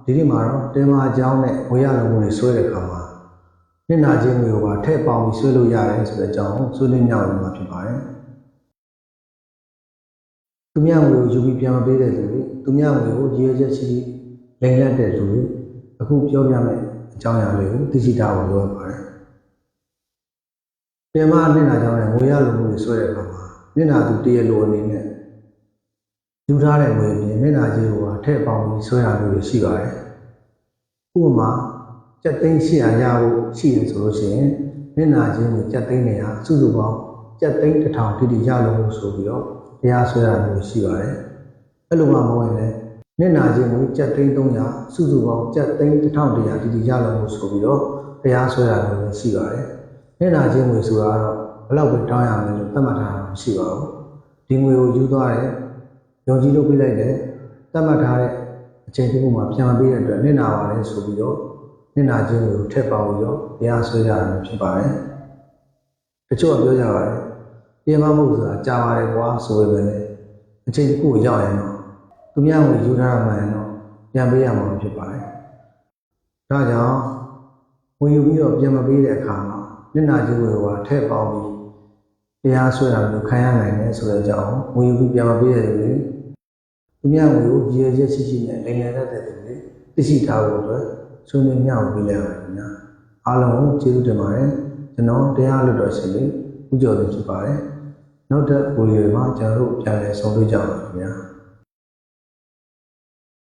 ဒီနေ့မှာတော့တင်မာအကြောင်းနဲ့ဝေရလုံးကိုဆွဲတဲ့အခါမှာနစ်နာခြင်းမျိုးပါထည့်ပေါင်းပြီးဆွဲလို့ရတယ်ဆိုတဲ့အကြောင်းကိုဆွေးနွေးမြောက်လို့မှာဖြစ်ပါတယ်သူများငွေကိုယူပြီးပြန်မပေးတဲ့လူတွေသူများငွေကိုရည်ရွယ်ချက်ရှိလိမ်လည်တဲ့လူတွေအခုပြောပြမယ်အကြောင်းအရာလေးကိုသိရှိထားဖို့လိုအပ်ပါတယ်တင်မာနစ်နာကြောင်းနဲ့ဝေရလုံးကိုဆွဲတဲ့အခါမှာနစ်နာသူတရလိုအနေနဲ့ယူထားတဲ့ငွေပြင်နစ်နာခြင်းကိုထည့်ပေါင်းပြီးဆွဲရလို့ရှိပါတယ်ဥပမာကြက်သိန်း800ရဖို့ရှိတယ်ဆိုလို့ရှိရင်နစ်နာခြင်းကိုကြက်သိန်းနေရစုစုပေါင်းကြက်သိန်း1000တိတိရလို့ဆိုပြီးတော့တရားဆွဲရလို့ရှိပါတယ်အဲ့လိုမှမဟုတ်ရင်နစ်နာခြင်းကိုကြက်သိန်း300စုစုပေါင်းကြက်သိန်း1100တိတိရလို့ဆိုပြီးတော့တရားဆွဲရလို့ရှိပါတယ်နစ်နာခြင်းကိုဆိုတာတော့ဘယ်လောက်ပဲတောင်းရမယ်လို့သတ်မှတ်ထားတာမရှိပါဘူးဒီငွေကိုယူသွားတယ်ယုံကြည်လို့ပြလိုက်တယ်သတ်မှတ်ထားတဲ့အချိန်တစ်ခုမှာပြန်ပေးတဲ့အတွက်နစ်နာပါတယ်ဆိုပြီးတော့နစ်နာခြင်းကိုထည့်ပေါင်းပြီးတော့တရားဆွဲကြရမှာဖြစ်ပါတယ်တချို့ကပြောကြပါတယ်ပြင်မမှုဆိုတာကြာပါတယ်ကွာဆိုပေမဲ့အချိန်တစ်ခုကိုရောက်ရင်တော့သူများကိုယူထားမှန်တော့ပြန်ပေးရမှာဖြစ်ပါတယ်ဒါကြောင့်ဝင်ယူပြီးတော့ပြန်မပေးတဲ့အခါမှာနစ်နာခြင်းကိုထည့်ပေါင်းပြီးတရားဆွဲတာမျိုးခံရနိုင်တယ်ဆိုတဲ့အကြောင်းဝင်ယူပြီးပြန်မပေးရတဲ့လူတွေသူများကိုရည်ရွယ်ချက်ရှိရှိနဲ့လိမ်လည်တတ်တဲ့သူတွေသိရှိထားဖို့အတွက်ဆွေးနွေးမြောက်ပေးလိုက်ပါခင်ဗျာအားလုံးကိုကျေးဇူးတင်ပါတယ်ကျွန်တော်တရားလွတ်တော်ရှင်လေးဦးကျော်သူဖြစ်ပါတယ်နောက်ထပ်ဗီဒီယိုမှာကျွန်တော်တို့ပြန်လည်ဆုံတွေ့ကြပါမယ်ခင်ဗျာ